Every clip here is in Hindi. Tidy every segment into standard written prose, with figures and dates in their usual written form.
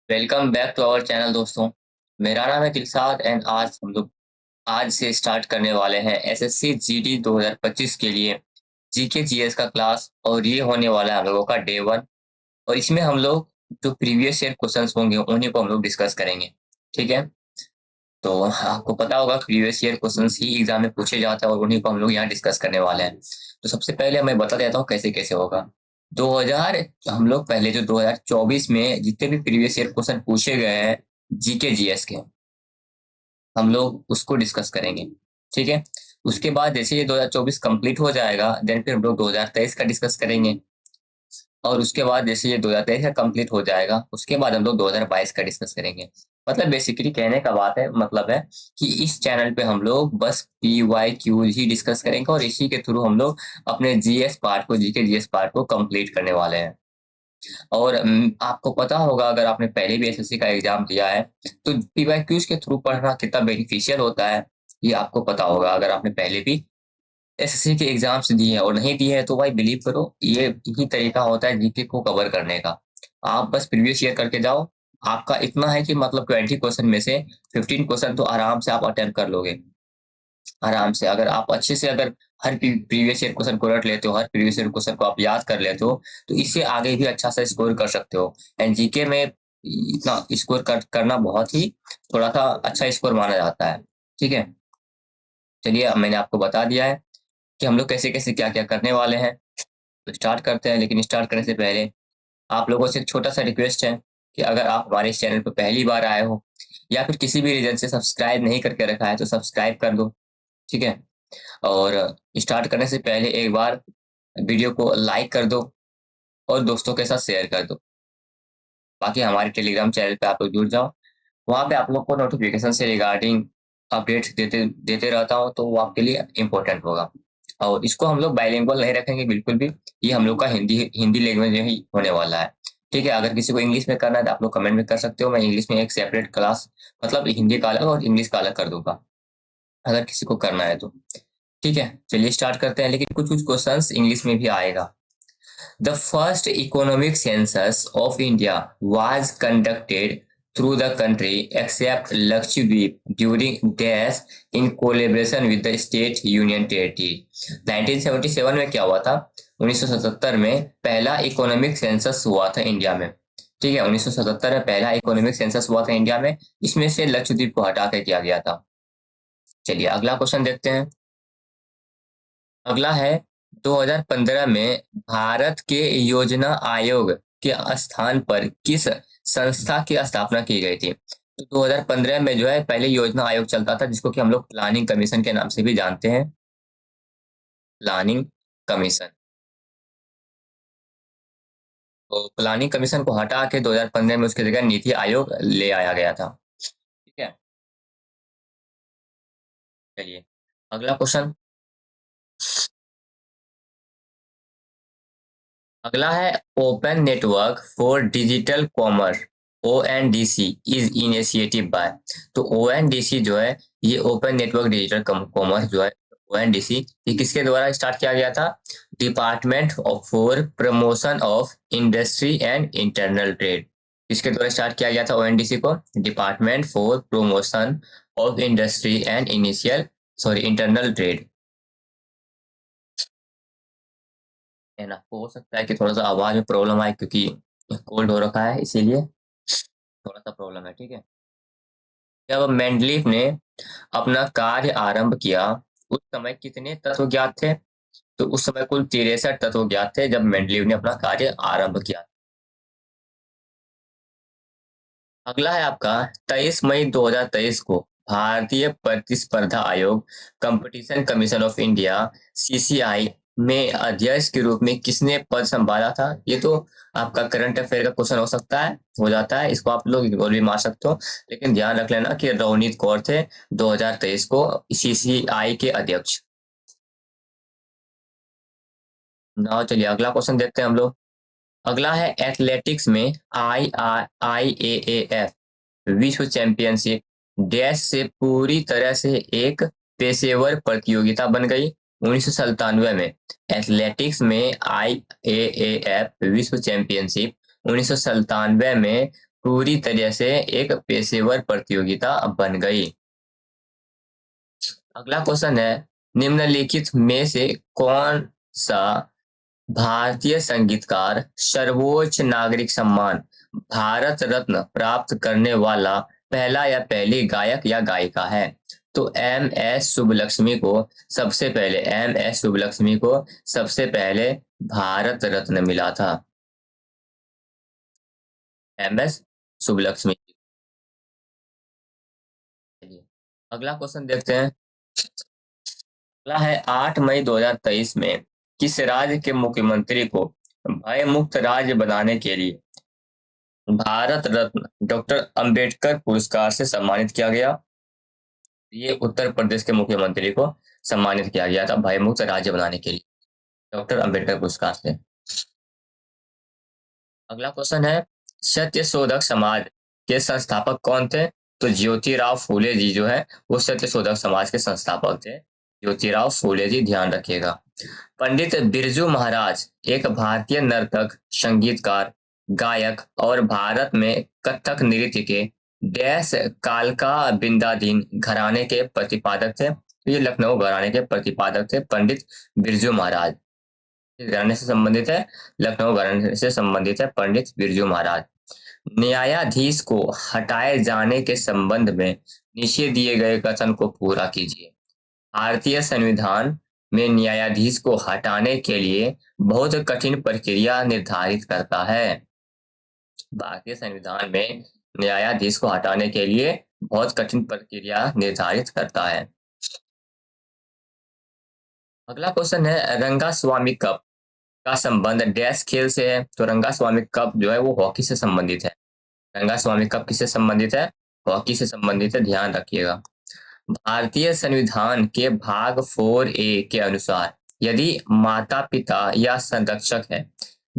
Welcome back to our channel दोस्तों। मेरा नाम है दिलसाद एंड आज हम लोग आज से स्टार्ट करने वाले हैं एसएससी जीडी 2025 के लिए जीके जीएस का क्लास। और ये होने वाला है हम लोगों का डे 1। और इसमें हम लोग जो प्रीवियस ईयर क्वेश्चंस होंगे उन्हीं को हम लोग डिस्कस करेंगे। ठीक है, तो आपको पता होगा प्रीवियस ईयर क्वेश्चंस ही एग्जाम में पूछे जाते हैं और उन्हीं को हम लोग यहाँ डिस्कस करने वाले हैं। तो सबसे पहले मैं बता देता हूँ कैसे कैसे होगा। 2000 हम लोग पहले जो 2024 में जितने भी प्रीवियस ईयर क्वेश्चन पूछे गए हैं जीके जीएस के, हम लोग उसको डिस्कस करेंगे। ठीक है, उसके बाद जैसे ये 2024 कंप्लीट हो जाएगा देन फिर हम लोग 2023 का डिस्कस करेंगे। और उसके बाद जैसे ये 2023 का कंप्लीट हो जाएगा उसके बाद हम लोग 2022 का डिस्कस करेंगे। मतलब बेसिकली कहने का बात है मतलब है कि इस चैनल पे हम लोग बस PYQ ही डिस्कस करेंगे और इसी के थ्रू हम लोग अपने जीएस पार्ट को जीके जीएस पार्ट को कंप्लीट करने वाले हैं। और आपको पता होगा अगर आपने पहले भी एसएससी का एग्जाम दिया है तो PYQs के थ्रू पढ़ना कितना बेनिफिशियल होता है ये आपको पता होगा। अगर आपने पहले भी एसएससी के एग्जाम्स दिए हैं और नहीं दिए हैं तो भाई बिलीव करो ये यही तरीका होता है जीके को कवर करने का। आप बस प्रीवियस ईयर करके जाओ, आपका इतना है कि मतलब 20 क्वेश्चन में से 15 क्वेश्चन तो आराम से आप अटेम्प्ट कर लोगे। आराम से अगर आप अच्छे से अगर हर प्रीवियस ईयर क्वेश्चन को रट लेते हो, हर प्रीवियस ईयर क्वेश्चन को आप याद कर लेते हो तो इससे आगे भी अच्छा सा स्कोर कर सकते हो। एंड जीके में इतना स्कोर करना बहुत ही थोड़ा सा अच्छा स्कोर माना जाता है। ठीक है, चलिए अब मैंने आपको बता दिया है कि हम लोग कैसे कैसे क्या क्या करने वाले हैं। तो स्टार्ट करते हैं, लेकिन स्टार्ट करने से पहले आप लोगों से एक छोटा सा रिक्वेस्ट है कि अगर आप हमारे इस चैनल पर पहली बार आए हो या फिर किसी भी रीजन से सब्सक्राइब नहीं करके रखा है तो सब्सक्राइब कर दो। ठीक है, और स्टार्ट करने से पहले एक बार वीडियो को लाइक कर दो और दोस्तों के साथ शेयर कर दो। बाकी हमारे टेलीग्राम चैनल पे आप लोग जुड़ जाओ, वहाँ पे आप लोग को नोटिफिकेशन से रिगार्डिंग अपडेट्स देते देते रहता हूँ तो वो आपके लिए इम्पोर्टेंट होगा। और इसको हम लोग बाइलिंगुअल नहीं रखेंगे बिल्कुल भी, ये हम लोग का हिंदी हिंदी लैंग्वेज में ही होने वाला है। ठीक है, अगर किसी को इंग्लिश में करना है तो आप लोग कमेंट में कर सकते हो, मैं इंग्लिश में एक सेपरेट क्लास मतलब हिंदी का अलग और इंग्लिश का अलग कर दूंगा अगर किसी को करना है तो। ठीक है, चलिए स्टार्ट करते हैं, लेकिन कुछ कुछ क्वेश्चंस इंग्लिश में भी आएगा। The first economic census of India was conducted through the country except Lakshadweep during dash in collaboration with the state union territory। 1977 में क्या हुआ था? 1977 में पहला इकोनॉमिक सेंसस हुआ था इंडिया में। ठीक है, 1977 में पहला इकोनॉमिक सेंसस हुआ था इंडिया में, इसमें से लक्षद्वीप को हटा के किया गया था। चलिए अगला क्वेश्चन देखते हैं। अगला है 2015 में भारत के योजना आयोग के स्थान पर किस संस्था की स्थापना की गई थी? तो 2015 में जो है पहले योजना आयोग चलता था जिसको कि हम लोग प्लानिंग कमीशन के नाम से भी जानते हैं। Planning commission. तो प्लानिंग कमीशन को हटा के 2015 में उसकी जगह नीति आयोग ले आया गया था। ठीक है, चलिए अगला क्वेश्चन। अगला है open network for digital commerce ONDC is initiative by. तो ONDC जो है ये ओपन नेटवर्क डिजिटल कॉमर्स जो है ONDC ये किसके द्वारा स्टार्ट किया गया था? Department of for promotion of industry and internal trade. किसके द्वारा स्टार्ट किया गया था ONDC को? Department for promotion of industry and internal trade. है ना, हो सकता है कि थोड़ा सा आवाज में प्रॉब्लम आए क्योंकि कोल्ड हो रखा है इसीलिए थोड़ा सा प्रॉब्लम है। ठीक है, जब मेंडलीफ ने अपना कार्य आरंभ किया उस समय कितने तत्व ज्ञात थे? तो उस समय कुल 63 तत्व ज्ञात थे जब मेंडलीव ने अपना कार्य आरंभ किया। अगला है आपका 23 मई 2023 को भारतीय प्रतिस्पर्धा आयोग competition commission of India CCI में अध्यक्ष के रूप में किसने पद संभाला था? ये तो आपका करंट अफेयर का क्वेश्चन हो सकता है, हो जाता है, इसको आप लोग इग्नोर भी मार सकते हो, लेकिन ध्यान रख लेना कि रवनीत कौर थे 2023 को CCI के अध्यक्ष। ना चलिए अगला क्वेश्चन देखते हैं हम लोग। अगला है एथलेटिक्स में IAAF विश्व चैंपियनशिप डैश से पूरी तरह से एक पेशेवर प्रतियोगिता बन गई 1997 में। एथलेटिक्स में IAAF विश्व चैंपियनशिप 1997 में पूरी तरह से एक पेशेवर प्रतियोगिता बन गई। अगला क्वेश्चन है, निम्नलिखित में से कौन सा भारतीय संगीतकार सर्वोच्च नागरिक सम्मान भारत रत्न प्राप्त करने वाला पहला या पहली गायक या गायिका है? तो एम एस सुब्बलक्ष्मी को सबसे पहले भारत रत्न मिला था। M S Subbulakshmi. अगला क्वेश्चन देखते हैं। अगला है 8 मई 2023 में किस राज्य के मुख्यमंत्री को भय मुक्त राज्य बनाने के लिए भारत रत्न डॉक्टर अंबेडकर पुरस्कार से सम्मानित किया गया? ये उत्तर प्रदेश के मुख्यमंत्री को सम्मानित किया गया था भय मुक्त राज्य बनाने के लिए डॉक्टर अंबेडकर पुरस्कार से। अगला क्वेश्चन है, सत्य शोधक समाज के संस्थापक कौन थे? तो ज्योतिराव फूले जी जो है वो सत्य शोधक समाज के संस्थापक थे, ज्योतिराव फूले जी, ध्यान रखिएगा। पंडित बिरजू महाराज एक भारतीय नर्तक, संगीतकार, गायक और भारत में कथक नृत्य के डैश कालका बिंदादीन घराने के प्रतिपादक थे। ये लखनऊ घराने के प्रतिपादक थे पंडित बिरजू महाराज। घराने से संबंधित है, लखनऊ घराने से संबंधित है पंडित बिरजू महाराज। न्यायाधीश को हटाए जाने के संबंध में नीचे दिए गए कथन को पूरा कीजिए। भारतीय संविधान में न्यायाधीश को हटाने के लिए बहुत कठिन प्रक्रिया निर्धारित करता है। भारतीय संविधान में न्यायाधीश को हटाने के लिए बहुत कठिन प्रक्रिया निर्धारित करता है। अगला क्वेश्चन है, रंगास्वामी कप का संबंध डैश खेल से है? तो रंगास्वामी कप जो है वो हॉकी से संबंधित है। रंगास्वामी कप किससे संबंधित है? हॉकी से संबंधित है, ध्यान रखिएगा। भारतीय संविधान के भाग 4A के अनुसार यदि माता पिता या संरक्षक है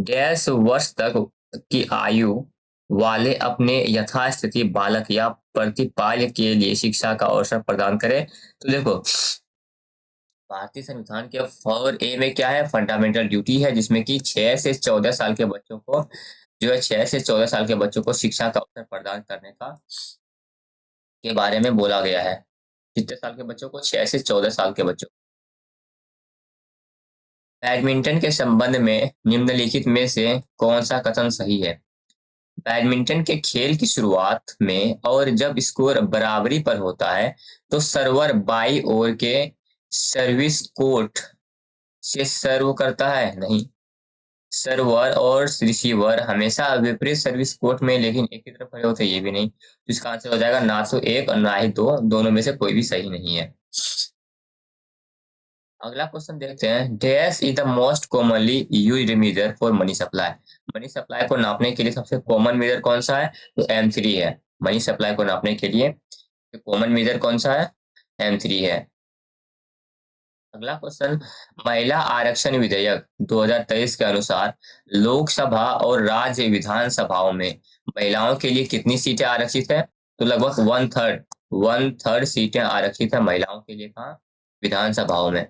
डैश वर्ष तक की आयु वाले अपने यथास्थिति बालक या प्रतिपाल्य के लिए शिक्षा का अवसर प्रदान करे। तो देखो, भारतीय संविधान के 4A में क्या है? फंडामेंटल ड्यूटी है, जिसमें कि 6 से 14 साल के बच्चों को जो है 6 से 14 साल के बच्चों को शिक्षा का अवसर प्रदान करने का के बारे में बोला गया है। कितने साल के बच्चों को? 6 से 14 साल के बच्चों। बैडमिंटन के संबंध में निम्नलिखित में से कौन सा कथन सही है? बैडमिंटन के खेल की शुरुआत में और जब स्कोर बराबरी पर होता है तो सर्वर बाई ओर के सर्विस कोर्ट से सर्व करता है? नहीं, सर्वर और रिसीवर हमेशा विपरीत सर्विस कोर्ट में लेकिन एक ही तरफ खड़े होते हैं, ये भी नहीं। तो इसका आंसर हो जाएगा ना तो एक और ना ही दो, दोनों में से कोई भी सही नहीं है। अगला क्वेश्चन देखते हैं, dash is the most commonly used measure for money supply? Money supply को नापने के लिए सबसे कॉमन मेजर कौन सा है? तो M3 है। मनी सप्लाई को नापने के लिए कॉमन मेजर कौन सा है? M3 है। अगला क्वेश्चन, महिला आरक्षण विधेयक 2023 के अनुसार लोकसभा और राज्य विधानसभाओं में महिलाओं के लिए कितनी सीटें आरक्षित है? तो लगभग वन थर्ड सीटें आरक्षित है महिलाओं के लिए। कहाँ? विधानसभाओं में।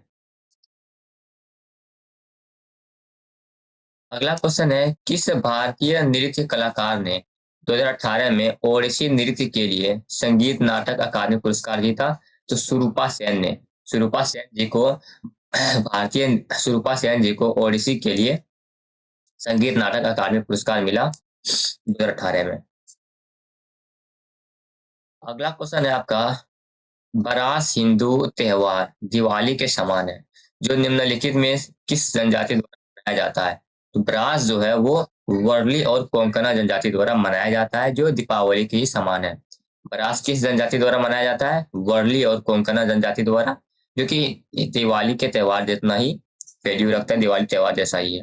अगला क्वेश्चन है, किस भारतीय नृत्य कलाकार ने 2018 में ओडिसी नृत्य के लिए संगीत नाटक अकादमी पुरस्कार जीता? तो सुरूपा सेन जी को ओडिसी के लिए संगीत नाटक अकादमी पुरस्कार मिला 2018 में। अगला क्वेश्चन है आपका, बरास हिंदू त्योहार दिवाली के समान है जो निम्नलिखित में किस जनजाति द्वारा मनाया जाता है? तो बरास जो है वो वर्ली और कोंकणा जनजाति द्वारा मनाया जाता है, जो दीपावली के ही समान है। बरास किस जनजाति द्वारा मनाया जाता है? वर्ली और कोंकणा जनजाति द्वारा, जो कि दिवाली के त्योहार जितना ही वैल्यू रखता है, दिवाली त्योहार जैसा ही है।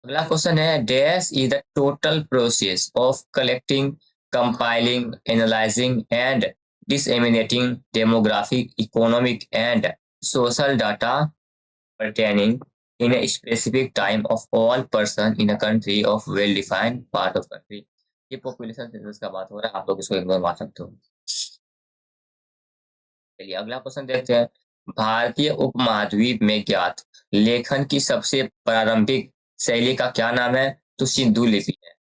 अगला क्वेश्चन है, dash is the total process of collecting, compiling, analysing and disseminating demographic, economic and social data pertaining in a specific time of all person in a country of well-defined part of country। ये पॉपुलेशन सेंसस का बात हो रहा है, आप लोग इसको इग्नोर मार सकते हो। चलिए अगला क्वेश्चन देखते हैं, भारतीय उपमहाद्वीप में ज्ञात लेखन की सबसे प्रारंभिक शैली का क्या नाम है? तो सिंधु लिपि है।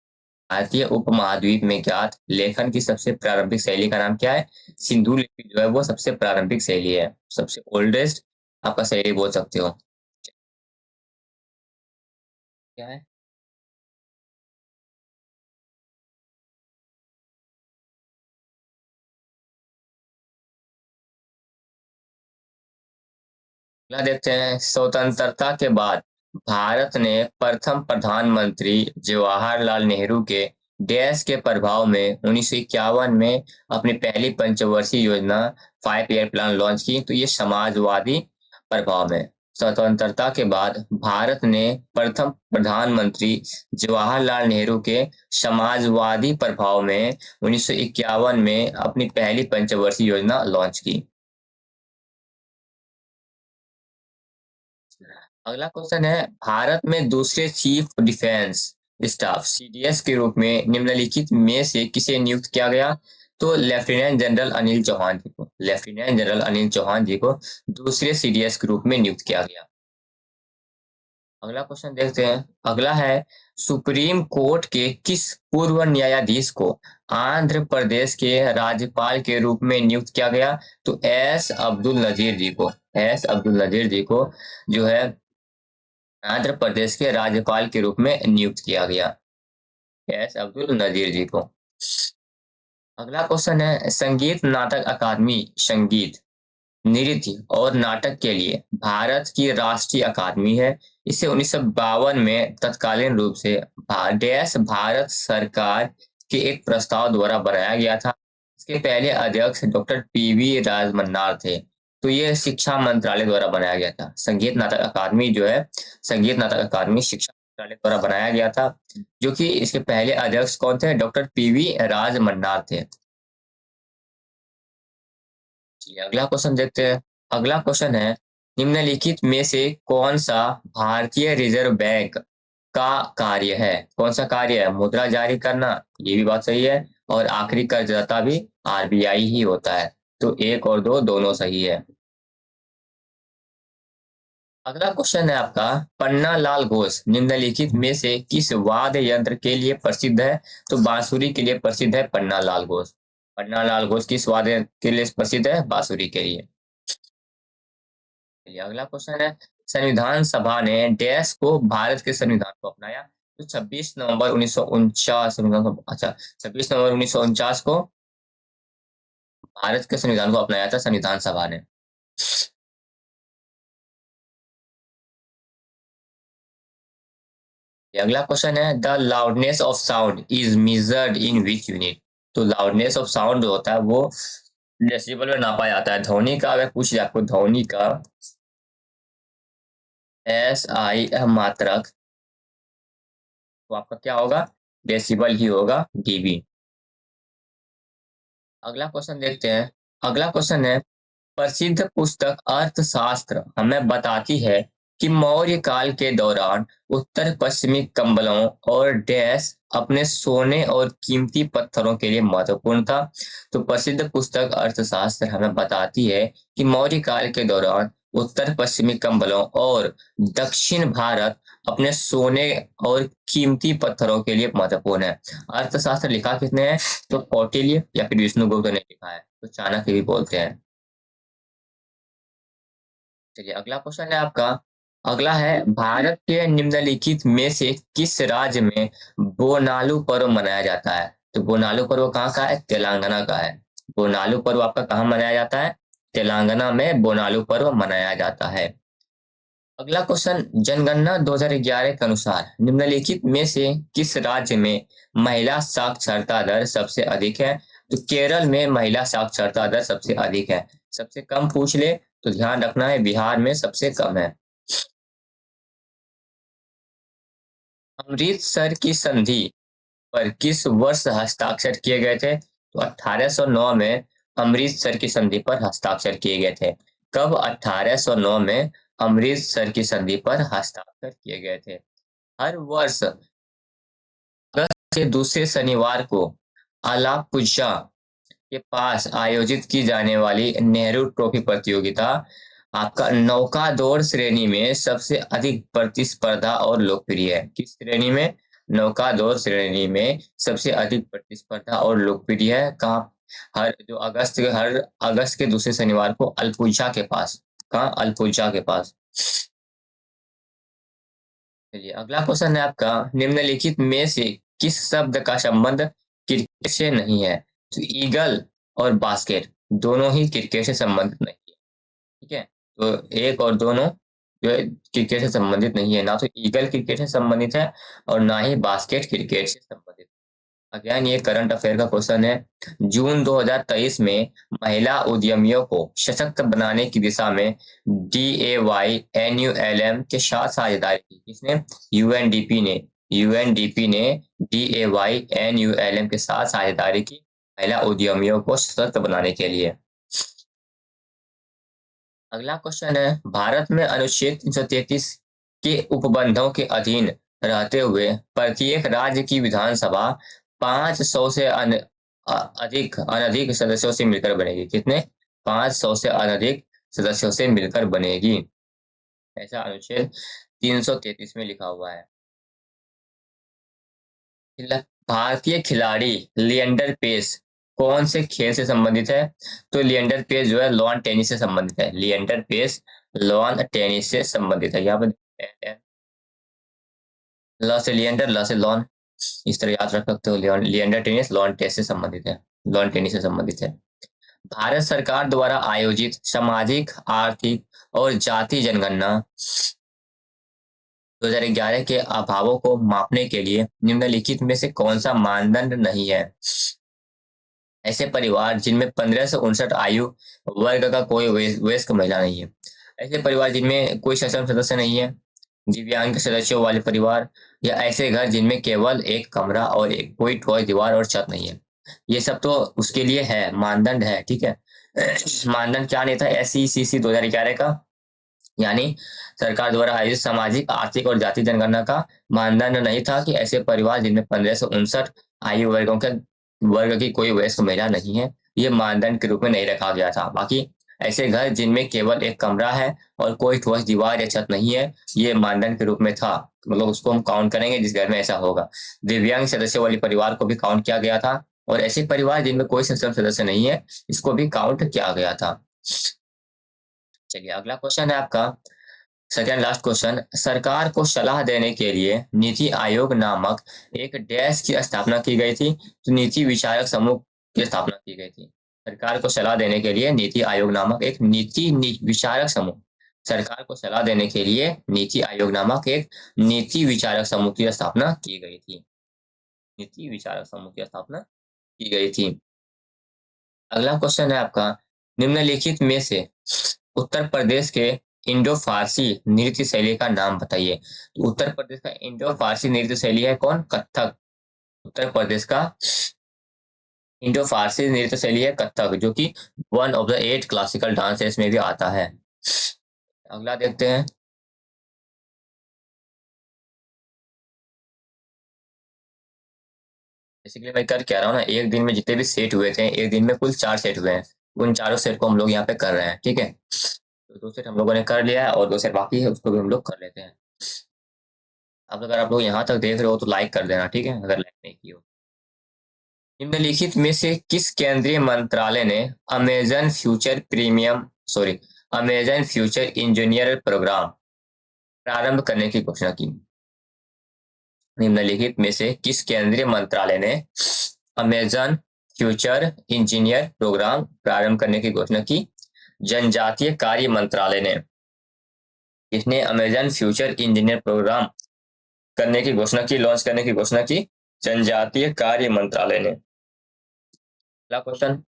भारतीय उपमहाद्वीप में ज्ञात लेखन की सबसे प्रारंभिक शैली का नाम क्या है? सिंधु लिपि जो है वो सबसे प्रारंभिक शैली है, सबसे ओल्डेस्ट आपका शैली बोल सकते हो। क्या है? अगला देखते हैं, स्वतंत्रता के बाद भारत ने प्रथम प्रधानमंत्री जवाहरलाल नेहरू के डैश के प्रभाव में 1951 में अपनी पहली पंचवर्षीय योजना 5 ईयर प्लान लॉन्च की। तो ये समाजवादी प्रभाव में। स्वतंत्रता के बाद भारत ने प्रथम प्रधानमंत्री जवाहरलाल नेहरू के समाजवादी प्रभाव में 1951 में अपनी पहली पंचवर्षीय योजना लॉन्च की। अगला क्वेश्चन है, भारत में दूसरे चीफ डिफेंस स्टाफ सीडीएस के रूप में निम्नलिखित में से किसे नियुक्त किया गया? तो लेफ्टिनेंट जनरल अनिल चौहान जी को, लेफ्टिनेंट जनरल अनिल चौहान जी को दूसरे सीडीएस के रूप में नियुक्त किया गया। अगला क्वेश्चन देखते हैं। अगला है, सुप्रीम कोर्ट के किस पूर्व न्यायाधीश को आंध्र प्रदेश के राज्यपाल के रूप में नियुक्त किया गया? तो एस अब्दुल नजीर जी को, एस अब्दुल नजीर जी को जो है आंध्र प्रदेश के राज्यपाल के रूप में नियुक्त किया गया, एस अब्दुल नजीर जी को। अगला क्वेश्चन है, संगीत नाटक अकादमी संगीत, नृत्य और नाटक के लिए भारत की राष्ट्रीय अकादमी है। इसे 1952 में तत्कालीन रूप से डैश भारत सरकार के एक प्रस्ताव द्वारा बनाया गया था। इसके पहले अध्यक्ष डॉक्टर पीवी राजमन्नार थे। तो ये शिक्षा मंत्रालय द्वारा बनाया गया था। संगीत नाटक अकादमी जो है, संगीत नाटक अकादमी शिक्षा मंत्रालय द्वारा बनाया गया था, जो कि इसके पहले अध्यक्ष कौन थे? डॉक्टर पीवी राजमन्नार थे। चलिए अगला क्वेश्चन देखते हैं। अगला क्वेश्चन है, निम्नलिखित में से कौन सा भारतीय रिजर्व बैंक का कार्य है? कौन सा कार्य है? मुद्रा जारी करना, ये भी बात सही है, और आखिरी कर्जदाता भी आरबीआई ही होता है। तो एक और दो दोनों सही है। अगला क्वेश्चन है आपका, पन्ना लाल घोष निम्नलिखित में से किस वाद्य यंत्र के लिए प्रसिद्ध है? तो बांसुरी के लिए प्रसिद्ध है पन्ना लाल घोष। पन्ना लाल घोष किस वाद्य के लिए प्रसिद्ध है? बांसुरी के लिए। चलिए अगला क्वेश्चन है, संविधान सभा ने डैश को भारत के संविधान को अपनाया? तो 26 नवंबर 1949 अच्छा 26 नवंबर 1949 को भारत के संविधान को अपनाया था संविधान सभा ने। अगला क्वेश्चन है, the loudness of sound is measured in which unit? तो लाउडनेस ऑफ साउंड जो होता है वो डेसिबल में नापा जाता है। ध्वनि का अगर पूछ जाए आपको, ध्वनि का एस आई मात्रक, तो आपका क्या होगा? डेसिबल ही होगा, डीबी। अगला क्वेश्चन देखते हैं। अगला क्वेश्चन है, प्रसिद्ध पुस्तक अर्थशास्त्र हमें बताती है कि मौर्य काल के दौरान उत्तर पश्चिमी कंबलों और डैश अपने सोने और कीमती पत्थरों के लिए महत्वपूर्ण था। तो प्रसिद्ध पुस्तक अर्थशास्त्र हमें बताती है कि मौर्य काल के दौरान उत्तर पश्चिमी कंबलों और दक्षिण भारत अपने सोने और कीमती पत्थरों के लिए महत्वपूर्ण है। अर्थशास्त्र लिखा किसने है? तो कौटिल्य या फिर विष्णुगुप्त ने लिखा है। तो चाणक्य भी बोलते हैं। चलिए अगला क्वेश्चन है आपका। अगला है, भारत के निम्नलिखित में से किस राज्य में बोनालू पर्व मनाया जाता है? तो बोनालू पर्व कहाँ का है? तेलंगाना का है। बोनालू पर्व आपका कहाँ मनाया जाता है? तेलंगाना में बोनालू पर्व मनाया जाता है। अगला क्वेश्चन, जनगणना 2011 के अनुसार निम्नलिखित में से किस राज्य में महिला साक्षरता दर सबसे अधिक है? तो केरल में महिला साक्षरता दर सबसे अधिक है। सबसे कम पूछ ले तो ध्यान रखना है, बिहार में सबसे कम है। अमृतसर की संधि पर किस वर्ष हस्ताक्षर किए गए थे? तो 1809 में अमृतसर की संधि पर हस्ताक्षर किए गए थे। कब? 1809 में अमृतसर की संधि पर हस्ताक्षर किए गए थे। हर वर्ष अगस्त के दूसरे शनिवार को अलापुझा के पास आयोजित की जाने वाली नेहरू ट्रॉफी प्रतियोगिता आपका नौका दौड़ श्रेणी में सबसे अधिक प्रतिस्पर्धा और लोकप्रिय है। किस श्रेणी में? नौकादौड़ श्रेणी में सबसे अधिक प्रतिस्पर्धा और लोकप्रिय है कहाँ? हर अगस्त के दूसरे शनिवार को अल्पुझा के पास। कहाँ? अल्पुझा के पास। चलिए अगला क्वेश्चन है आपका, निम्नलिखित में से किस शब्द का संबंध क्रिकेट से नहीं है? तो ईगल और बास्केट दोनों ही क्रिकेट से संबंधित नहीं है। ठीक है, तो एक और दोनों जो है क्रिकेट से संबंधित नहीं है, ना तो ईगल क्रिकेट से संबंधित है और ना ही बास्केट क्रिकेट से संबंधित। अगेन ये करंट अफेयर का क्वेश्चन है। जून 2023 में महिला उद्यमियों को सशक्त बनाने की दिशा में DAYNULM के साथ साझेदारी की। किसने? यूएनडीपी ने। यूएनडीपी ने DAYNULM के साथ साझेदारी की महिला उद्यमियों को सशक्त बनाने के लिए। अगला क्वेश्चन है, भारत में अनुच्छेद 333 के उपबंधों के अधीन रहते हुए प्रत्येक राज्य की विधानसभा 500 से अनधिक सदस्यों से मिलकर बनेगी। कितने? 500 से अनधिक सदस्यों से मिलकर बनेगी, ऐसा अनुच्छेद 333 में लिखा हुआ है। भारतीय खिलाड़ी लिएंडर पेस कौन से खेल से संबंधित है? तो लिएंडर पेस जो है लॉन टेनिस से संबंधित है। लिएंडर पेस लॉन टेनिस से संबंधित है। यहाँ पर ल से लिएंडर, ल से लॉन, इस तरह याद रख सकते हो। लिएंडर टेनिस लॉन टेनिस से संबंधित है। लॉन टेनिस से संबंधित है। भारत सरकार द्वारा आयोजित सामाजिक, आर्थिक और जाति जनगणना 2011 के अभावों को मापने के लिए निम्नलिखित में से कौन सा मानदंड नहीं है? ऐसे परिवार जिनमें 15 से 59 आयु वर्ग का कोई वयस्क महिला नहीं है। ऐसे परिवार जिनमें कोई सक्षम सदस्य नहीं है, दिव्यांग सदस्यों वाले परिवार, या ऐसे घर जिनमें केवल एक कमरा और एक कोई ठोस दीवार और छत नहीं है। ये सब तो उसके लिए है, मानदंड है। ठीक है, मानदंड क्या नहीं था SECC 2011 का? यानी सरकार द्वारा आयोजित सामाजिक, आर्थिक और जाति जनगणना का मानदंड नहीं था कि ऐसे परिवार जिनमें 15 से 59 आयु वर्ग की कोई वयस्क महिला नहीं है, ये मानदंड के रूप में नहीं रखा गया था। बाकी ऐसे घर जिनमें केवल एक कमरा है और कोई ठोस दीवार या छत नहीं है, ये मानदंड के रूप में था। मतलब उसको हम काउंट करेंगे जिस घर में ऐसा होगा। दिव्यांग सदस्यों वाले परिवार को भी काउंट किया गया था, और ऐसे परिवार जिनमें कोई सक्षम सदस्य नहीं है, इसको भी काउंट किया गया था। चलिए अगला क्वेश्चन है आपका, सेकेंड लास्ट क्वेश्चन। सरकार को सलाह देने के लिए नीति आयोग नामक एक डैश की स्थापना की गई थी। तो नीति विचारक समूह की स्थापना की गई थी। सरकार को सलाह देने के लिए नीति आयोग नामक एक विचारक समूह, सरकार को सलाह देने के लिए नीति आयोग नामक एक नीति विचारक समूह की स्थापना की गई थी। नीति विचारक समूह की स्थापना की गई थी। अगला क्वेश्चन है आपका, निम्नलिखित में से उत्तर प्रदेश के इंडो फारसी नृत्य शैली का नाम बताइए। तो उत्तर प्रदेश का इंडो फारसी नृत्य शैली है कौन? कथक। उत्तर प्रदेश का इंडो फारसी नृत्य शैली है कथक, जो कि one of the 8 classical dances में भी आता है। अगला देखते हैं। बेसिकली मैं कर क्या रहा हूँ ना, एक दिन में जितने भी सेट हुए थे, एक दिन में कुल 4 सेट हुए हैं। उन चारों सेट को हम लोग यहाँ पे कर रहे हैं। ठीक है, तो 2 सेट हम लोगों ने कर लिया है और 2 सेट बाकी है, उसको भी हम लोग कर लेते हैं। अब अगर आप लोग यहाँ तक देख रहे हो तो लाइक कर देना, ठीक है, अगर लाइक नहीं की हो। निम्नलिखित में से किस केंद्रीय मंत्रालय ने Amazon future Amazon future engineer program प्रारंभ करने की घोषणा की? निम्नलिखित में से किस केंद्रीय मंत्रालय ने अमेजन फ्यूचर इंजीनियर प्रोग्राम प्रारंभ करने की घोषणा की? जनजातीय कार्य मंत्रालय ने। किसने अमेजन फ्यूचर इंजीनियर प्रोग्राम करने की घोषणा की, लॉन्च करने की घोषणा की? जनजातीय कार्य मंत्रालय ने। अगला क्वेश्चन,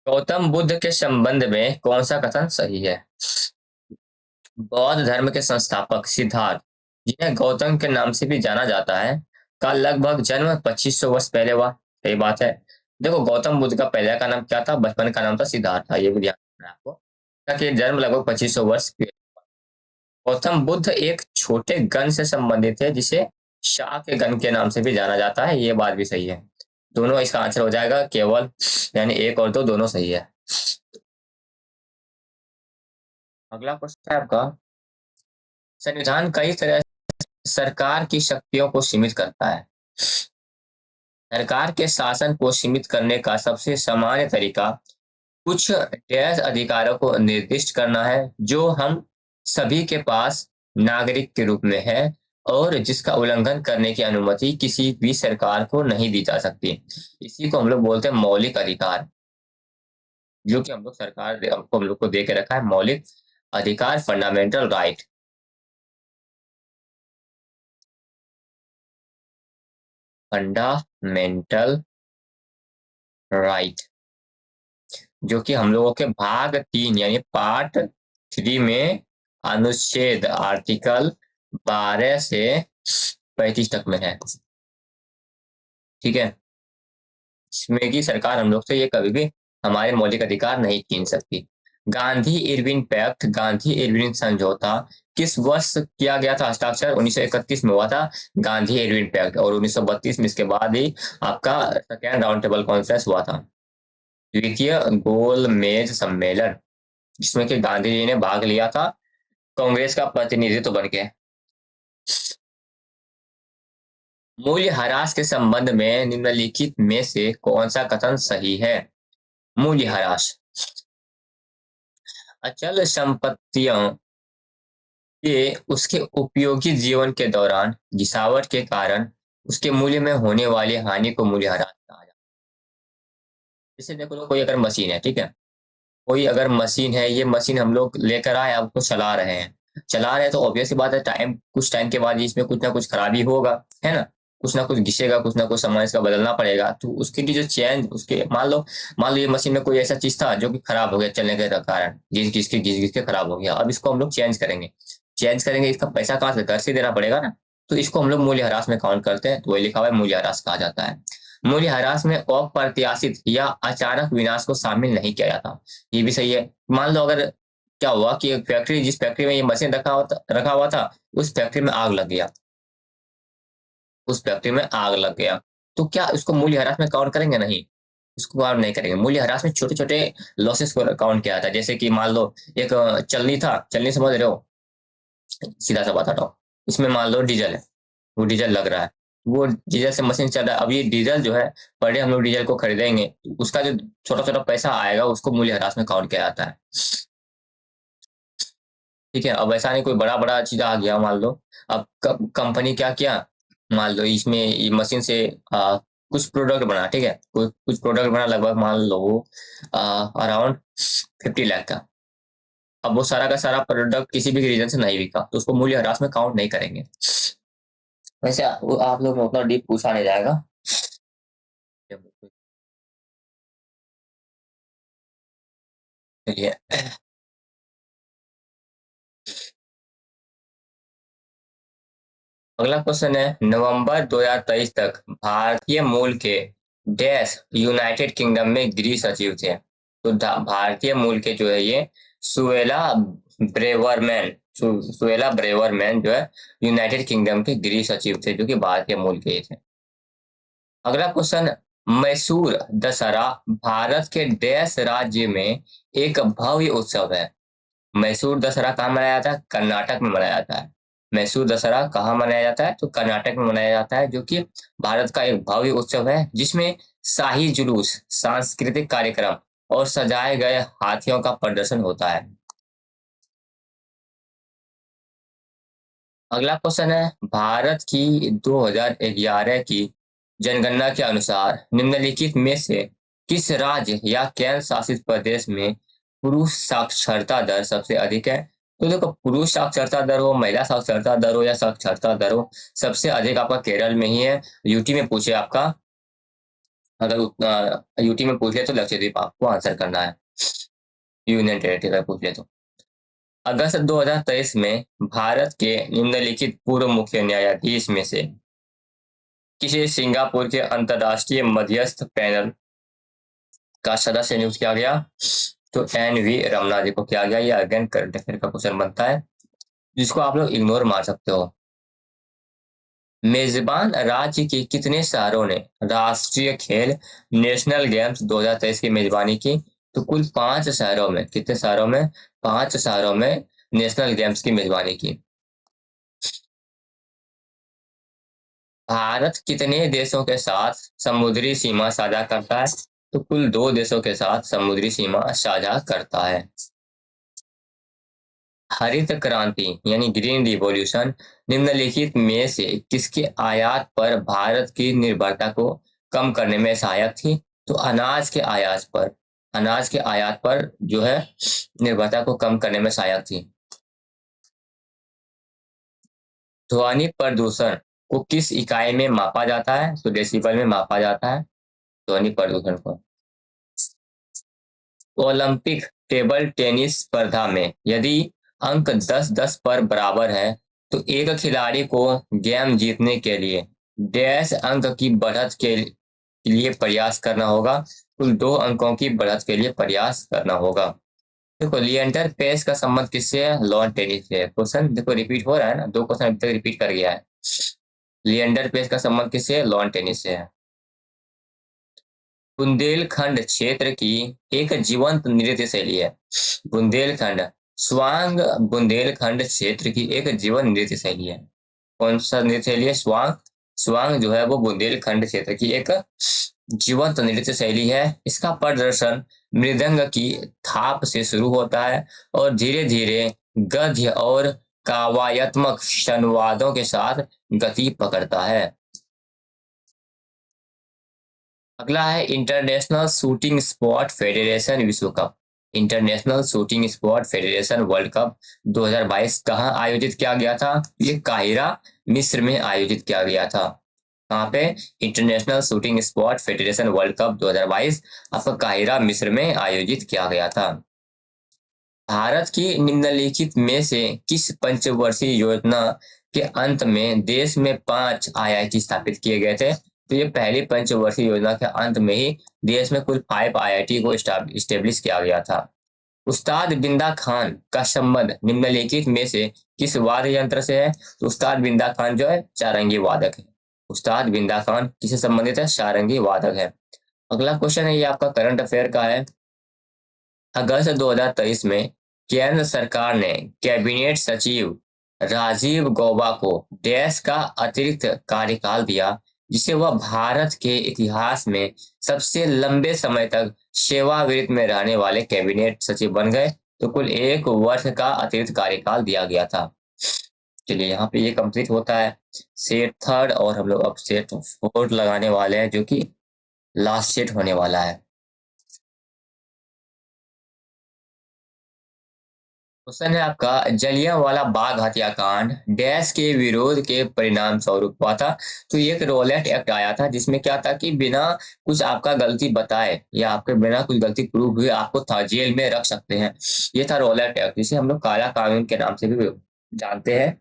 गौतम बुद्ध के संबंध में कौन सा कथन सही है? बौद्ध धर्म के संस्थापक सिद्धार्थ, जिन्हें गौतम के नाम से भी जाना जाता है, का लगभग जन्म 2500 वर्ष पहले हुआ। सही बात है। देखो गौतम बुद्ध का पहले का नाम क्या था? बचपन का नाम था सिद्धार्थ था, ये भी ध्यान रखना है आपको। कि जन्म लगभग 2500 वर्ष। गौतम बुद्ध एक छोटे गण से संबंधित है, जिसे शाक्य गण के नाम से भी जाना जाता है। ये बात भी सही है। दोनों इसका आंसर हो जाएगा केवल, यानी 1 और 2 दोनों सही है। अगला क्वेश्चन है आपका, संविधान कई तरह सरकार की शक्तियों को सीमित करता है। सरकार के शासन को सीमित करने का सबसे सामान्य तरीका कुछ डैश अधिकारों को निर्दिष्ट करना है जो हम सभी के पास नागरिक के रूप में है और जिसका उल्लंघन करने की अनुमति किसी भी सरकार को नहीं दी जा सकती। इसी को हम लोग बोलते हैं मौलिक अधिकार, जो कि हम लोग सरकार हमको हम लोग को दे के रखा है मौलिक अधिकार, फंडामेंटल राइट। फंडामेंटल राइट जो कि हम लोगों के भाग 3 यानी पार्ट 3 में अनुच्छेद आर्टिकल 12 से 35 तक में है। ठीक है, इसमें की सरकार हम लोग से ये कभी भी हमारे मौलिक अधिकार नहीं छीन सकती। Gandhi Irwin pact, Gandhi Irwin समझौता किस वर्ष किया गया था हस्ताक्षर? 1931 में हुआ था गांधी इरविन पैक्ट, और 1932 में इसके बाद ही आपका सेकेंड राउंड टेबल कॉन्फ्रेंस हुआ था, द्वितीय गोलमेज सम्मेलन, जिसमें कि गांधी जी ने भाग लिया था कांग्रेस का प्रतिनिधित्व बन के। मूल्यह्रास के संबंध में निम्नलिखित में से कौन सा कथन सही है? मूल्यह्रास अचल संपत्तियों के उसके उपयोगी जीवन के दौरान गिरावट के कारण उसके मूल्य में होने वाली हानि को मूल्यह्रास कहा जाता है। जैसे देखो लो, कोई अगर मशीन है, ठीक है, कोई अगर मशीन है, ये मशीन हम लोग लेकर आए, अब उसको चला रहे हैं तो ऑब्वियस सी बात है कुछ टाइम के बाद इसमें कुछ ना कुछ खराबी होगा, है ना कुछ घिसेगा, कुछ ना कुछ सामान इसका बदलना पड़ेगा। तो उसके लिए जो चेंज उसके मान लो ये मशीन में कोई ऐसा चीज था जो कि खराब हो गया चलने के कारण, घिस के खराब हो गया, अब इसको हम लोग चेंज करेंगे, इसका पैसा कहाँ से? घर से देना पड़ेगा ना। तो इसको हम लोग मूल्यह्रास में काउंट करते हैं, तो वही लिखा हुआ है मूल्यह्रास कहा जाता है। मूल्यह्रास में अप्रत्याशित या अचानक विनाश को शामिल नहीं किया जाता। ये भी सही है। मान लो अगर क्या हुआ कि जिस फैक्ट्री में ये मशीन रखा हुआ था उस फैक्ट्री में आग लग गया, तो क्या उसको मूल्यह्रास में काउंट करेंगे? नहीं, उसको काउंट नहीं करेंगे। मूल्यह्रास में छोटे छोटे लॉसेस को काउंट किया जाता है। जैसे कि मान लो एक चलनी समझ रहे हो, सीधा सा बताता हूँ। इसमें मान लो डीजल है, वो डीजल लग रहा है, वो डीजल से मशीन चल रहा है। अब ये डीजल जो है, पर डे हम लोग डीजल को खरीदेंगे, तो उसका जो छोटा छोटा पैसा आएगा उसको मूल्यह्रास में काउंट किया जाता है। ठीक है, अब ऐसा नहीं कोई बड़ा बड़ा चीज आ गया मान लो। अब कंपनी क्या किया, मान लो इसमें ये मशीन से कुछ प्रोडक्ट बना, ठीक है, कुछ प्रोडक्ट बना, लगभग मान लो अराउंड 50 लाख का। अब वो सारा का सारा प्रोडक्ट किसी भी रीजन से नहीं बिका, तो उसको मूल्यह्रास में काउंट नहीं करेंगे। वैसे आप लोग में उतना डीप पूछा नहीं जाएगा। चलिए, अगला क्वेश्चन है, नवंबर 2023 तक भारतीय मूल के डैश यूनाइटेड किंगडम में गृह सचिव थे। तो भारतीय मूल के जो है ये सुएला ब्रेवरमैन सुएला ब्रेवरमैन जो है यूनाइटेड किंगडम के गृह सचिव थे, जो कि भारतीय मूल के थे। अगला क्वेश्चन, मैसूर दशहरा भारत के डैश राज्य में एक भव्य उत्सव है। मैसूर दशहरा कहाँ मनाया जाता है? कर्नाटक में मनाया जाता है। मैसूर दशहरा कहाँ मनाया जाता है? तो कर्नाटक में मनाया जाता है, जो कि भारत का एक भव्य उत्सव है जिसमें शाही जुलूस, सांस्कृतिक कार्यक्रम और सजाए गए हाथियों का प्रदर्शन होता है। अगला क्वेश्चन है, भारत की 2011 की जनगणना के अनुसार निम्नलिखित में से किस राज्य या केंद्र शासित प्रदेश में पुरुष साक्षरता दर सबसे अधिक है? तो देखो, पुरुष साक्षरता दर हो, महिला साक्षरता दर हो या साक्षरता दर हो, सबसे अधिक आपका केरल में ही है। यूटी में पूछे आपका, अगर यूटी में पूछ ले तो लक्षद्वीप आपको आंसर करना है, यूनियन टेरिटरी में पूछ ले तो। अगस्त 2023 में भारत के निम्नलिखित पूर्व मुख्य न्यायाधीश में से किसे सिंगापुर के अंतर्राष्ट्रीय मध्यस्थ पैनल का सदस्य नियुक्त किया गया? तो NV रमना जी को किया गया। ये अगेन करंट अफेयर का क्वेश्चन बनता है, जिसको आप लोग इग्नोर मार सकते हो। मेजबान राज्य के कितने शहरों ने राष्ट्रीय खेल नेशनल गेम्स 2023 की मेजबानी की? तो कुल 5 शहरों में, कितने शहरों में? 5 शहरों में नेशनल गेम्स की मेजबानी की। भारत कितने देशों के साथ समुद्री सीमा साझा करता है? तो कुल 2 देशों के साथ समुद्री सीमा साझा करता है। हरित क्रांति यानी ग्रीन रिवॉल्यूशन निम्नलिखित में से किसके आयात पर भारत की निर्भरता को कम करने में सहायक थी? तो अनाज के आयात पर जो है निर्भरता को कम करने में सहायक थी। ध्वनि प्रदूषण को किस इकाई में मापा जाता है? तो डेसिबल में मापा जाता है ध्वनि प्रदूषण को। ओलंपिक टेबल टेनिस स्पर्धा में यदि अंक 10-10 पर बराबर है तो एक खिलाड़ी को गेम जीतने के लिए डैश अंक की बढ़त के लिए प्रयास करना होगा। कुल 2 अंकों की बढ़त के लिए प्रयास करना होगा। देखो लिएंडर पेस का संबंध किससे है? लॉन टेनिस से। क्वेश्चन देखो रिपीट हो रहा है ना, 2 क्वेश्चन अभी तक रिपीट कर गया है। लिएंडर पेस का संबंध किससे है? लॉन टेनिस से है। बुंदेलखंड क्षेत्र की एक जीवंत नृत्य शैली है। बुंदेलखंड स्वांग बुंदेलखंड क्षेत्र की एक जीवंत नृत्य शैली है। कौन सा नृत्य शैली है? स्वांग। स्वांग जो है वो बुंदेलखंड क्षेत्र की एक जीवंत नृत्य शैली है। इसका प्रदर्शन मृदंग की थाप से शुरू होता है और धीरे धीरे गद्य और काव्यात्मक संवादों के साथ गति पकड़ता है। अगला है इंटरनेशनल शूटिंग स्पोर्ट फेडरेशन विश्व cup. International shooting sport federation world cup 2022 कहाँ आयोजित किया गया था? ये काहिरा मिस्र में आयोजित किया गया था। कहाँ पे? International shooting sport federation world cup 2022 आपका काहिरा मिस्र में आयोजित किया गया था। भारत की निम्नलिखित में से किस पंचवर्षीय योजना के अंत में देश में 5 IIT स्थापित किए गए थे? तो ये पहली पंचवर्षीय योजना के अंत में ही देश में कुल 5 IIT को स्टेब्लिश किया गया था। उस्ताद बिंदा खान का संबंध निम्नलिखित में से किस वाद्य यंत्र से है? तो उस्ताद बिंदा खान जो है चारंगी वादक है। उस्ताद बिंदा खान किससे संबंधित है? सारंगी वादक है। अगला क्वेश्चन है ये आपका करंट अफेयर का है। अगस्त 2023 में केंद्र सरकार ने कैबिनेट सचिव राजीव गौबा को डैश का अतिरिक्त कार्यकाल दिया जिसे वह भारत के इतिहास में सबसे लंबे समय तक सेवानिवृत्त में रहने वाले कैबिनेट सचिव बन गए। तो कुल 1 वर्ष का अतिरिक्त कार्यकाल दिया गया था। चलिए यहाँ पे ये कंप्लीट होता है सेट थर्ड और हम लोग अब सेट फोर्थ लगाने वाले हैं जो कि लास्ट सेट होने वाला है। क्वेश्चन है आपका जलियांवाला बाग हत्याकांड डैश के विरोध के परिणाम स्वरूप हुआ था। तो ये एक रोलेट एक्ट आया था जिसमें क्या था कि बिना कुछ आपका गलती बताए या आपके बिना कुछ गलती प्रूव हुए आपको जेल में रख सकते हैं। ये था रोलेट एक्ट जिसे हम लोग काला कानून के नाम से भी जानते हैं।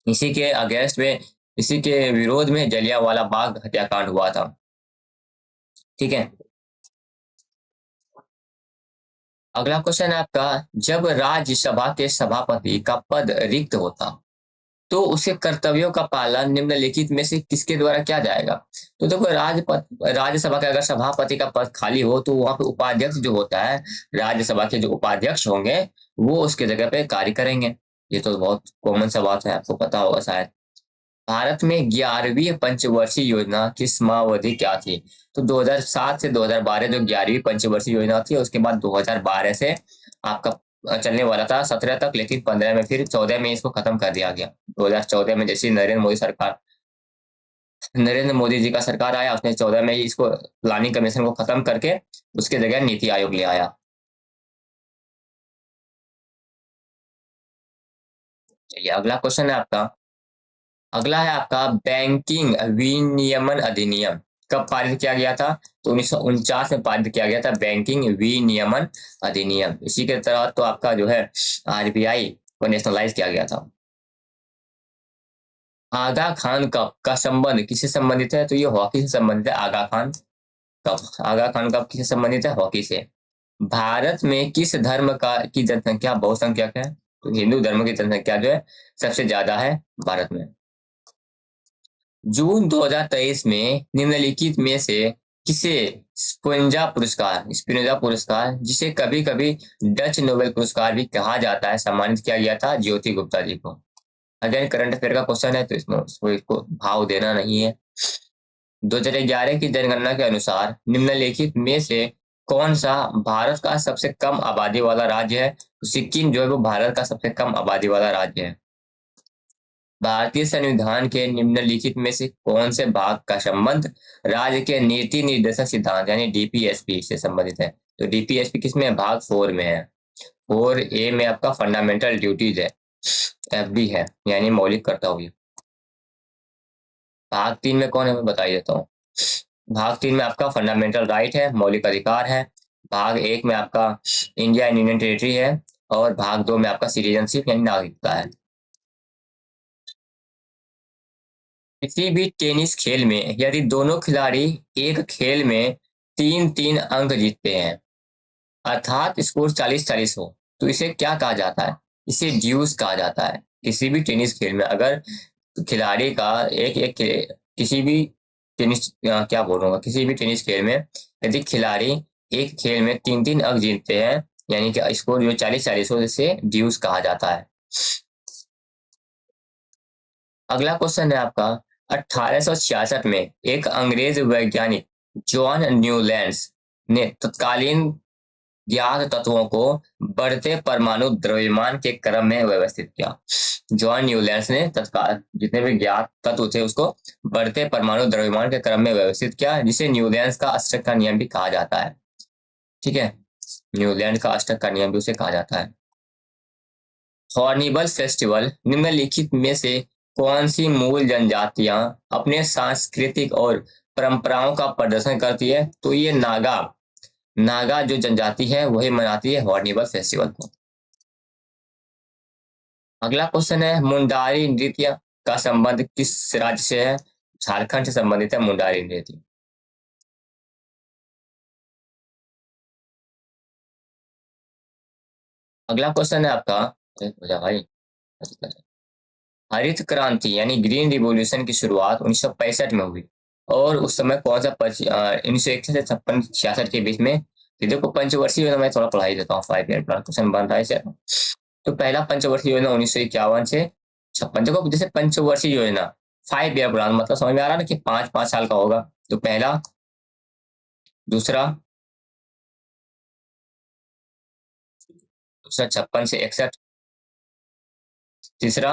इसी के अगेंस्ट में इसी के विरोध में जलियांवाला बाग हत्याकांड हुआ था। ठीक है। अगला क्वेश्चन है आपका जब राज्यसभा के सभापति का पद रिक्त होता तो उसे कर्तव्यों का पालन निम्नलिखित में से किसके द्वारा किया जाएगा? तो देखो राज्यसभा का अगर सभापति का पद खाली हो तो वहां पे उपाध्यक्ष जो होता है राज्यसभा के जो उपाध्यक्ष होंगे वो उसके जगह पे कार्य करेंगे। ये तो बहुत कॉमन सा बात है, आपको पता होगा शायद। भारत में 11वीं पंचवर्षीय योजना की समावधि क्या थी? तो 2007 से 2012 जो 11वीं पंचवर्षीय योजना थी उसके बाद 2012 से आपका चलने वाला था 17 तक, लेकिन 15 में फिर 14 में इसको खत्म कर दिया गया। 2014 में जैसे नरेंद्र मोदी जी का सरकार आया उसने 14 में ही इसको प्लानिंग कमीशन को खत्म करके उसके जगह नीति आयोग ले आया। चलिए अगला क्वेश्चन है आपका। अगला है आपका बैंकिंग विनियमन अधिनियम कब पारित किया गया था? तो 1949 में पारित किया गया था बैंकिंग विनियमन अधिनियम। इसी के तहत तो आपका जो है RBI को नेशनलाइज किया गया था। आगा खान कप का संबंध किससे संबंधित है? तो ये हॉकी से संबंधित है। आगा खान कप किससे संबंधित है? हॉकी से। भारत में किस धर्म का की जनसंख्या बहुसंख्यक है? तो हिंदू धर्म की जनसंख्या जो है सबसे ज्यादा है भारत में। जून 2023 में निम्नलिखित में से किसे स्पिनोजा पुरस्कार जिसे कभी कभी डच नोबेल पुरस्कार भी कहा जाता है सम्मानित किया गया था? ज्योति गुप्ता जी को। अगर करंट अफेयर का क्वेश्चन है तो इसमें इसको भाव देना नहीं है। 2011 की जनगणना के अनुसार निम्नलिखित में से कौन सा भारत का सबसे कम आबादी वाला राज्य है? तो सिक्किम जो है वो भारत का सबसे कम आबादी वाला राज्य है। भारतीय संविधान के निम्नलिखित में से कौन से भाग का संबंध राज्य के नीति निर्देशक सिद्धांत यानी डीपीएसपी से संबंधित है? तो डीपीएसपी किसमें है? भाग 4 में है। 4A में आपका फंडामेंटल ड्यूटीज है, FB है यानी मौलिक कर्तव्य। भाग 3 में कौन है मैं बता ही देता हूँ। भाग 3 में आपका फंडामेंटल राइट है, मौलिक अधिकार है। भाग 1 में आपका इंडिया एंड यूनियन टेरिटरी है और भाग 2 में आपका सिटीजनशिप यानी नागरिकता है। किसी भी टेनिस खेल में यदि दोनों खिलाड़ी एक खेल में 3-3 अंक जीतते हैं अर्थात स्कोर 40-40 हो तो इसे क्या कहा जाता है? इसे ड्यूस कहा जाता है। किसी भी टेनिस खेल में अगर खिलाड़ी का एक एक किसी भी टेनिस क्या बोल रहा हूँ, किसी भी टेनिस खेल में यदि खिलाड़ी एक खेल में 3-3 अंक जीतते हैं यानी कि स्कोर जो 40-40 हो इसे ड्यूस कहा जाता है। अगला क्वेश्चन है आपका 1866 में एक अंग्रेज वैज्ञानिक जॉन न्यूलैंड्स ने तत्कालीन ज्ञात तत्वों को बढ़ते परमाणु द्रव्यमान के क्रम में व्यवस्थित किया। जॉन न्यूलैंड्स ने तत्काल जितने भी ज्ञात तत्व थे उसको बढ़ते परमाणु द्रव्यमान के क्रम में व्यवस्थित किया, जिसे न्यूलैंड्स का अष्टक का नियम भी कहा जाता है। ठीक है, न्यूलैंड का अष्टक का नियम भी उसे कहा जाता है। हॉर्निबल फेस्टिवल निम्नलिखित में से कौन सी मूल जनजातियां अपने सांस्कृतिक और परंपराओं का प्रदर्शन करती है? तो ये नागा जो जनजाति है वही मनाती है हॉर्निबल फेस्टिवल को। अगला क्वेश्चन है मुंडारी नृत्य का संबंध किस राज्य से है? झारखंड से संबंधित है मुंडारी नृत्य। अगला क्वेश्चन है आपका भाई, हरित क्रांति यानी ग्रीन रिवॉल्यूशन की शुरुआत 1965 में हुई और उस समय कौन सा 1961 से 56-66 के बीच में। देखो पंचवर्षीय योजना मैं थोड़ा पढ़ाई देता हूँ, 5 ईयर प्लान क्वेश्चन बन रहा है। तो पहला पंचवर्षीय योजना 1951 से 56। देखो जैसे पंचवर्षीय योजना 5 ईयर प्लान मतलब समझ में आ रहा है ना कि 5-5 साल का होगा। तो पहला, दूसरा, दूसरा 56 से 61, तीसरा,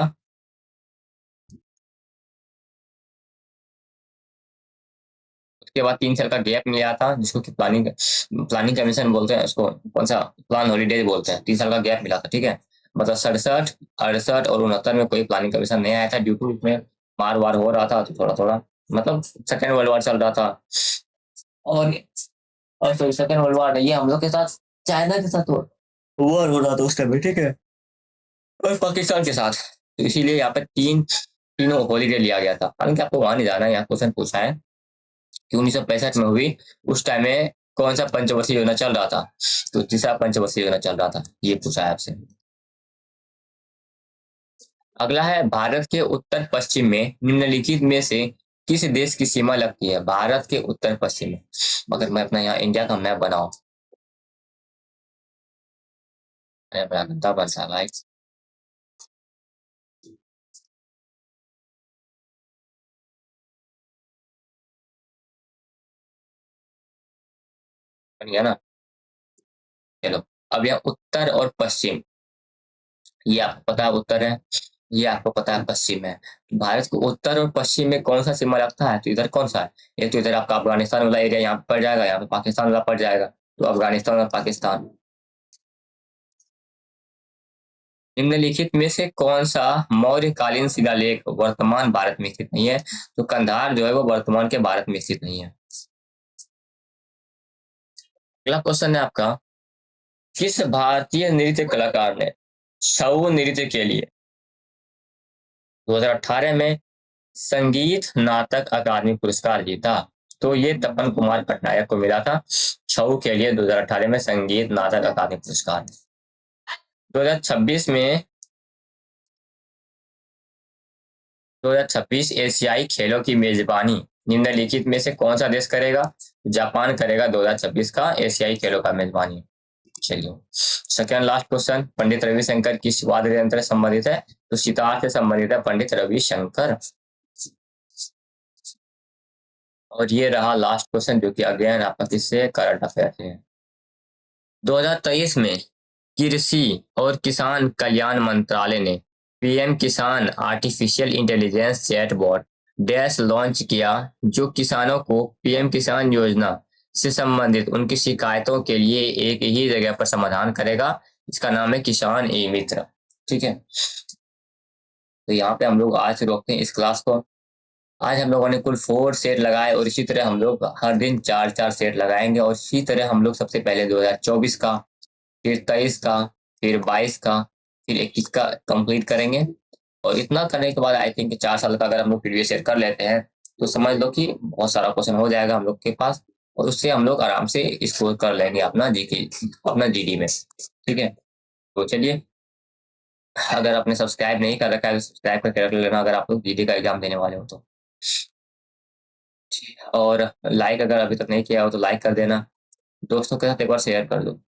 उसके बाद 3 साल का गैप मिला था जिसको कि प्लानिंग प्लानिंग कमीशन बोलते हैं, उसको कौन सा प्लान हॉलीडेज बोलते हैं। 3 साल का गैप मिला था। ठीक है, मतलब 67, 68 और 69 में कोई प्लानिंग कमीशन नहीं आया था ड्यू टू इसमें मार वार हो रहा था तो थोड़ा थोड़ा मतलब सेकेंड वर्ल्ड वॉर चल रहा था। और और फिर सेकेंड वर्ल्ड वॉर ये हम लोग के साथ चाइना के साथ वॉर हो रहा था उस टाइम। ठीक है, और पाकिस्तान के साथ, तो इसीलिए यहाँ पे तीनों हॉलीडे लिया गया था। हालांकि आपको वहां नहीं जाना है, यहाँ क्वेश्चन पूछा है कि 1965 में हुई उस टाइम में कौन सा पंचवर्षीय योजना चल रहा था? तो तीसरा पंचवर्षीय योजना चल रहा था, ये पूछा है आपसे। अगला है भारत के उत्तर पश्चिम में निम्नलिखित में से किस देश की सीमा लगती है? भारत के उत्तर पश्चिम में, मगर मैं अपना यहाँ इंडिया का मैप बनाऊं, बड़ा गंदा बन सा भाई, बन गया ना। चलो, अब यहाँ उत्तर और पश्चिम, ये आपको पता है उत्तर है, ये आपको पता है पश्चिम है। भारत को उत्तर और पश्चिम में कौन सा सीमा लगता है? तो इधर कौन सा है? एक तो इधर आपका अफगानिस्तान वाला एरिया यहाँ पे पड़ जाएगा, यहाँ पे पाकिस्तान वाला पड़ जाएगा, तो अफगानिस्तान और पाकिस्तान। निम्नलिखित में से कौन सा मौर्यकालीन शिलालेख वर्तमान भारत में स्थित नहीं है? तो कंधार जो है वो वर्तमान के भारत में स्थित नहीं है। अगला क्वेश्चन है आपका, किस भारतीय नृत्य कलाकार ने छऊ नृत्य के लिए 2018 में संगीत नाटक अकादमी पुरस्कार जीता? तो ये तपन कुमार पटनायक को मिला था छऊ के लिए 2018 में संगीत नाटक अकादमी पुरस्कार। 2026 में 2026 एशियाई खेलों की मेजबानी निम्नलिखित में से कौन सा देश करेगा? जापान करेगा 2026 का एशियाई खेलों का मेजबानी। चलिए second last question, Pandit Ravishankar किस वाद्य यंत्र से संबंधित है? तो सितार से संबंधित है पंडित रविशंकर। और ये रहा लास्ट क्वेश्चन जो कि अगेन आपका किससे करंट अफेयर से है। 2023 में कृषि और किसान कल्याण मंत्रालय ने पीएम किसान artificial intelligence chatbot dash launch किया, जो किसानों को पीएम किसान योजना से संबंधित उनकी शिकायतों के लिए एक ही जगह पर समाधान करेगा। इसका नाम है किसान ई मित्र। ठीक है, तो यहाँ पे हम लोग आज से रोकते हैं इस क्लास को। आज हम लोगों ने कुल 4 सेट लगाए और इसी तरह हम लोग हर दिन 4-4 सेट लगाएंगे। और इसी तरह हम लोग सबसे पहले 2024 का, फिर 23 का, फिर 22 का, फिर 21 का कंप्लीट करेंगे। और इतना करने के बाद आई थिंक 4 साल का अगर हम लोग प्रीवियस ईयर कर लेते हैं तो समझ लो कि बहुत सारा क्वेश्चन हो जाएगा हम लोग के पास, और उससे हम लोग आराम से स्कोर कर लेंगे अपना जीके, अपना जीडी में। ठीक है, तो चलिए, अगर आपने सब्सक्राइब नहीं कर रखा है तो सब्सक्राइब करके रख लेना अगर आप लोग जीडी का एग्जाम देने वाले हो तो। और लाइक अगर अभी तक नहीं किया हो तो लाइक कर देना, दोस्तों के साथ एक बार शेयर कर दो।